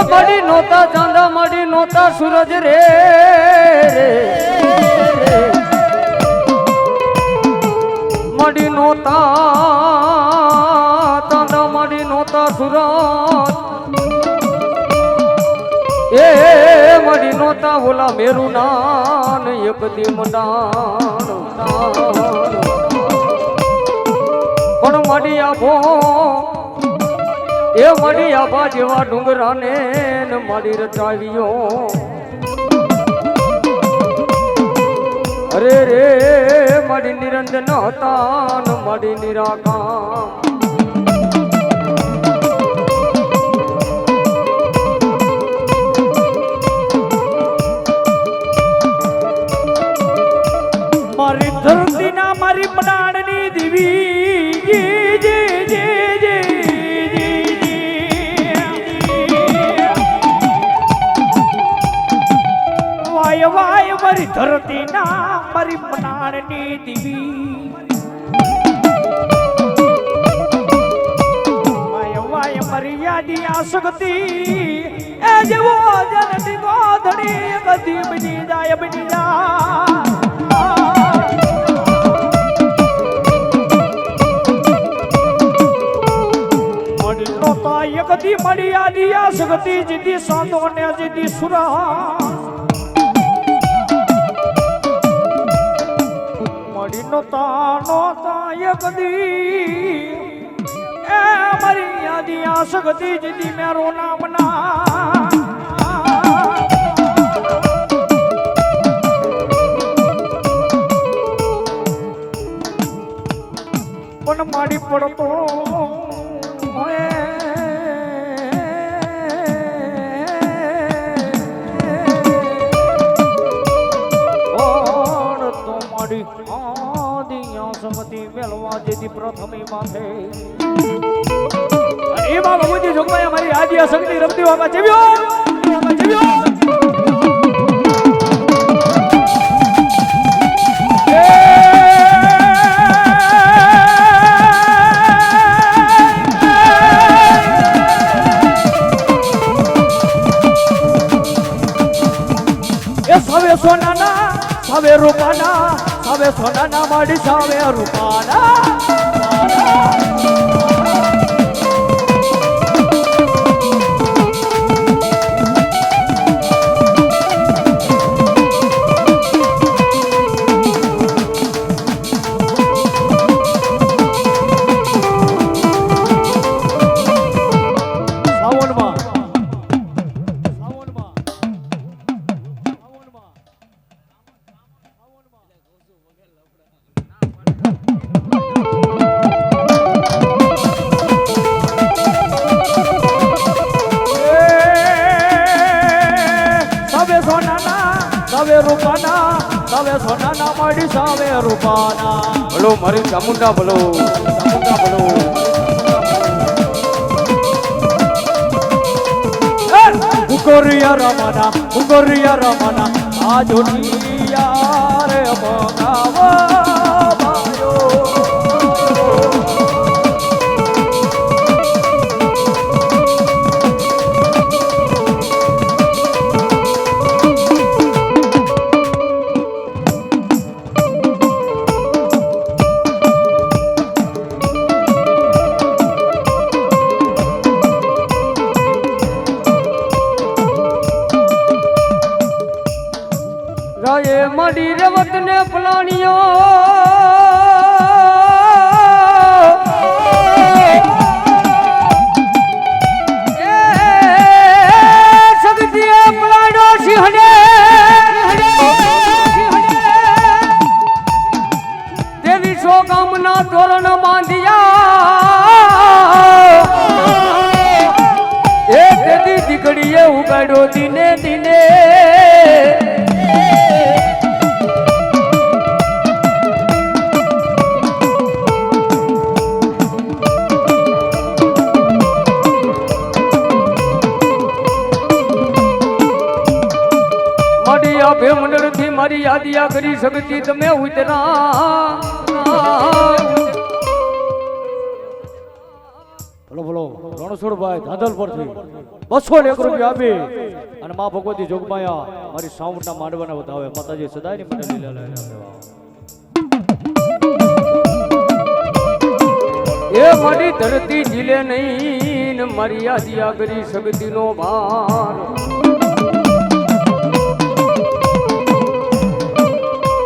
મડી નોતા ચાંદા મડી નોતા સૂરજ રે મડી નોતા ચાંદા મડી નોતા સૂરજ એ મડી નોતા ઓલા મેરું નાન એક દી મંડાણ પણ મડી આભો એ મડી આભા જેવા ડુંગરાને મડી રચાવ્યો અરે રે મડી નિરંજન હતા મડી નિરાકાર મારી ધરતી ના મારી પ્રાણની દેવી વાય વાય મારી ધરતી ના મારી પ્રાણની દેવી વાય વાય મારી યાદી આ શક્તિ એ જેવો જનની ગોધડી કદી બની જાય બની જાય કદી મળી આદિ આ શક્તિ જીતી સાંધો ને જીતી સુરા મળી નોતા એ કદી એ મરી આદિ આ શક્તિ જીતી મેરો નામ ના પણ માડી પડતો સમતી મેલવા જેથી પ્રથમી માથે એ બાબા મુજી જોગમાય અમારી આદિયા શક્તિ રમતી બાબા જેવ્યો એ સવે સોનાના સવે રૂપાના સવે સોનાના માડી સવે રૂપાના સવે સોનાના માડી સવે રૂપાના ભલો મારી ચામુંડા ભલો ઉગોરિયા રમના આ જોડિયા રે ભગાવા ભાયો મડી રેવત ને ફલાણીઓ શક્તિ ફલાણો સિંહને દેવી સો ગામના તોરણ બાંધ્યા એ દેવી દીકડીએ ઉગાડ્યો દિને દિને મંડળ થી મારી યાદિયા કરી શકતી તમે ઉતરા બોલો બોલો રણછોડભાઈ ધાંધલ પરથી 201 રૂપિયા આપી અને માં ભગવતી જોગમાયા મારી સાઉન્ડના માંડવાને વધાવે માતાજી સદાયની મને લીલા લાવ્યા એ મારી ધરતી જીલે નહીં ને મારી યાદિયા કરી શક્તિનો ભાર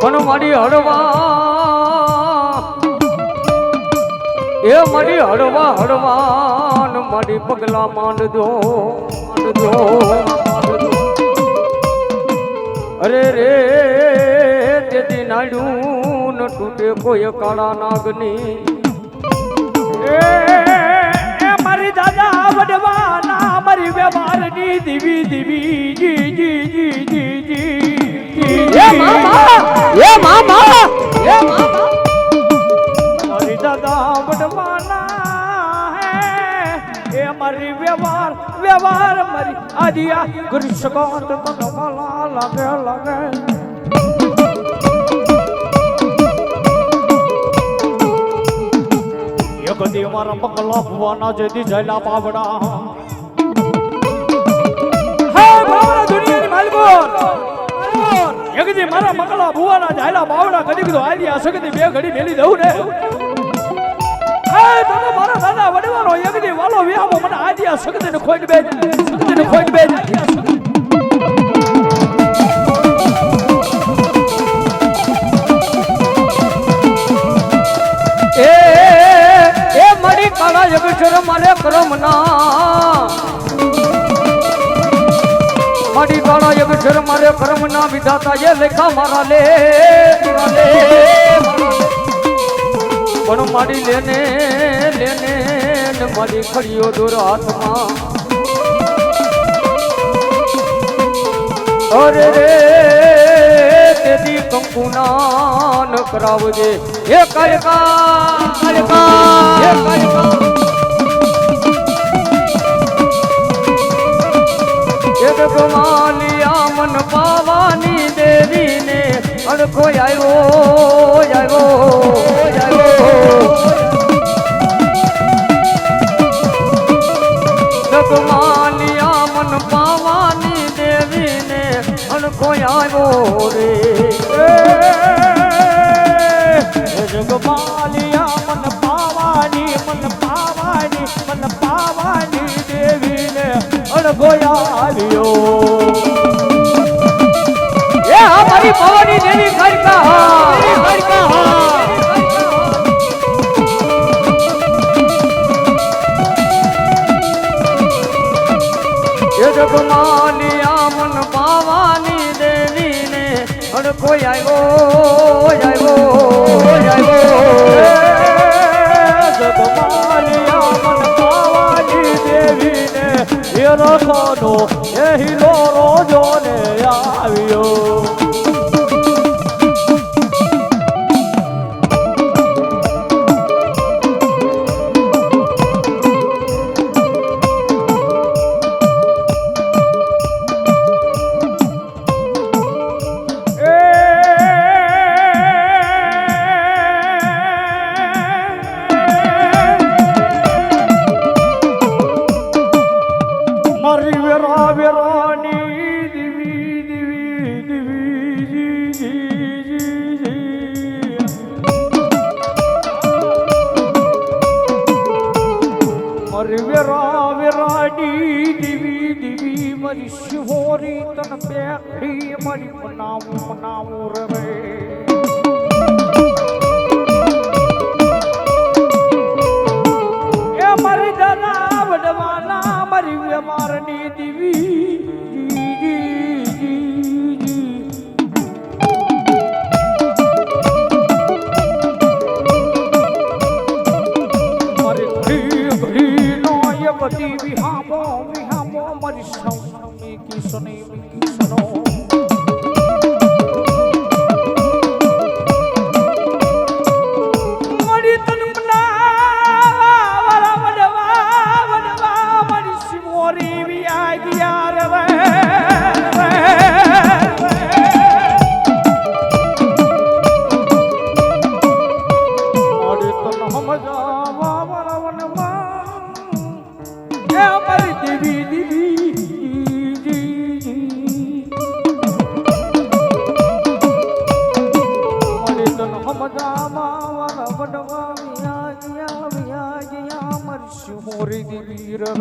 પણ મારી હળવા એ મારી હળવા ને મારી પગલા માંડજો અરે રે તેથી નાડ્યું ન તૂટે કોઈ કાળા નાગની એ મારી દાદા વડવાના મારી વ્યવહારની દીવી દીવી જી જી જી જી જી એ મામા મારી દાદા વડવાના એ મારી વ્યવહાર મારી આદિયા કરી શકો તો તમારા લાગે લાગે કદી મારા પગલા ભુવાના જેથી જયલા પાવડા હે બાવડા દુનિયાની માલકો એકદી મારા પગલા ભુવાના જયલા પાવડા કદી કીધું આલિયા સગતી બે ઘડી મેલી દઉં ને હે તને મારા દાદા વડવાનો એકદી વાલો વ્યામો મને આલિયા સગતીને ખોઈ બે કાળા યગેશ્વર મારે કરમના મારી કાળા યગેશ્વર મારે કરમના વિધાતા એ લેખા મારા લે પણ મારી લેને ને મારી ખડીઓ દોર હાથમાં અરે રે તેથી કંકુના ન કરાવજે એ કાયકા એક ગમાલિયા મન પાવાની દેવીને અડખો આવ્યો ગમાલિયા મન પાવાની દેવીને અડખો આવ્યો રે જગમાલિયા મન પાવાની દેવીને અડગોયા આવ્યો એ અમારી ભવાની દેવી ખડકા એ જગમાલિયા મન પાવાની દેવીને અડખો આવ્યો જગમાલિયા મન પાવાની દેવીને એ રખનો એ હિલોરો જોને આવ્યો શિહોરી તન બેઠી મારી મનાવું રે એ મારી દાદા વડવાના મારી વ્યવહારની દીવી મારી ઘડી નો એ બધી વિહામો મારી સૌની કિસની કિસનો મારી તનમના વડવા મારી સિમોરી વિયા ગયા રે મારી તન હમજાવા વરવનમાં દેવી દેવી મને તન હમદામાં વાલા વડવા વિયા મરશું મોરી દેવી રે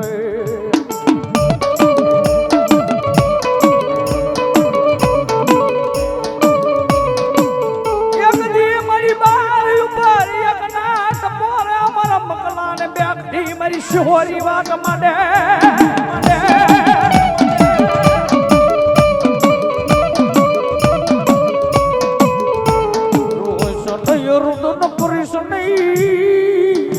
મારી શોરી વાત માંડે રુદન પુરુષ નહીં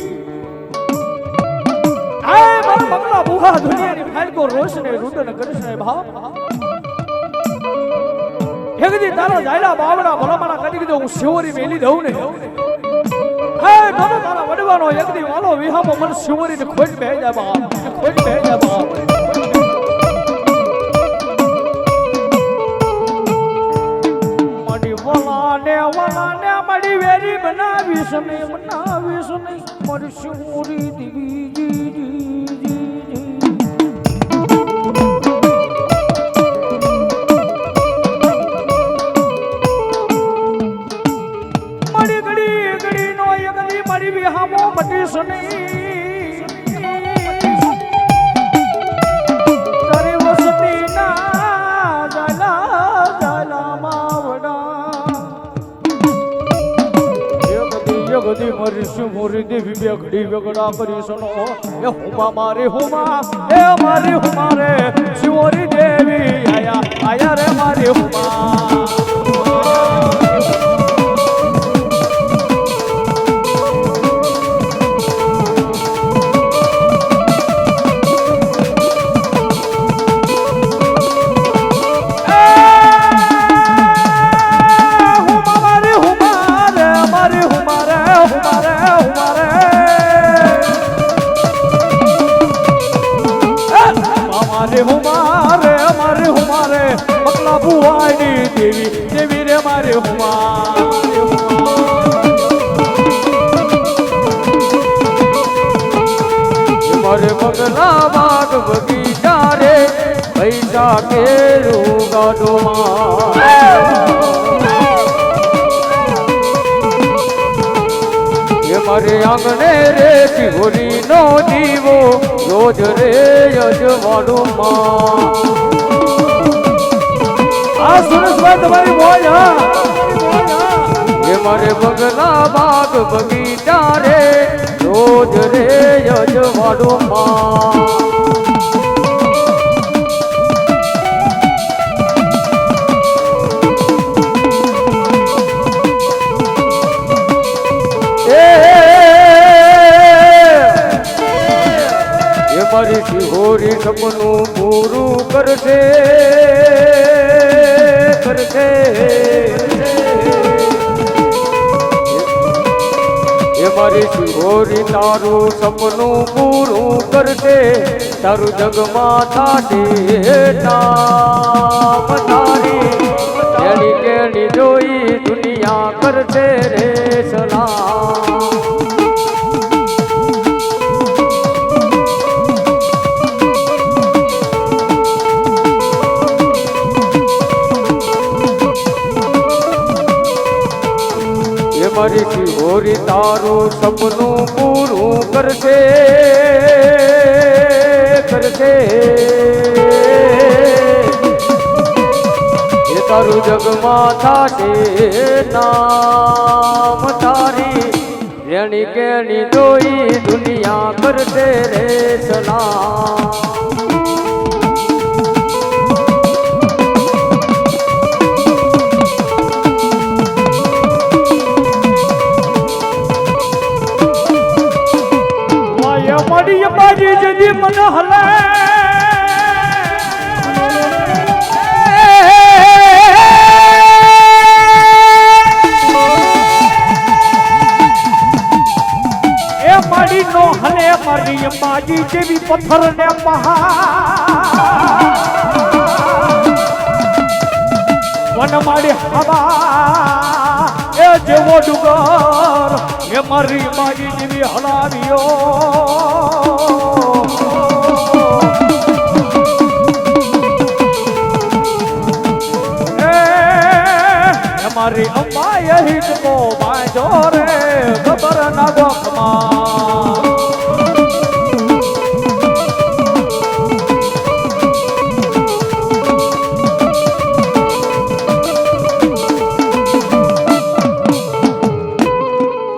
મારા મંગલા બુહા દુનિયાની ફાઇલ કો રોશને રુદન કૃષ્ણ ભાવ હેગદી તારા જાયલા બાવડા ભલામણા કદી કીધું હું શિવરી મેલી દઉં ને હે તને તારા વડવાનો એકદી વાલો વિહામો મન શિવરીને ખોટ બે જાય બાપ ખોટ બે જાય બાપ મડી વલાને મડી વેરી બનાવીશ ને મારી શિવરી દેવી વિહામો મટીશ નહીં તારી વસતી ના જાલા માવડા જગદી મરીશું મોરી દેવી બે ઘડી વેગડા કરીશું એ હુમા મારી હુમા એ મારી હુમા રે શિવરી દેવી આયા રે મારી હુમા हमारे मकला बुआई देवी देवी रे मारे मारे मगला बाग बगीचा रे पैसा के गाडो मारे आंगणे रे शिवरी नो दीवो रोज रे यजवाड़ो सुरेश भाई तुम्हारी बोल ये मारे बगला बाग बगीचा रे रोज रे यजवाड़ो મારી શિહોરી સપનું પૂરું કરશે એ મારી શિહોરી તારું સપનું પૂરું કરશે તારું જગમાં થાશે નામ તારી કેણી કેણી જોઈ દુનિયા કરશે રે સલામ મારી શિહોરી તારું સપનું પૂરું કરશે એ તારું જગમાં થાશે નામ તારી રેણી કેણી જોઈ દુનિયા કરશે રે સલામ મારી બાજી જદી મન હલે એ મારી નો હલે મારી બાજી જેવી પથ્થર ને પહાડ વન મારી હવા એ જેવો ડુંગર એ મારી બાજી જેવી હલાવ્યો મારી અંબા હિંચકો બાંધો રે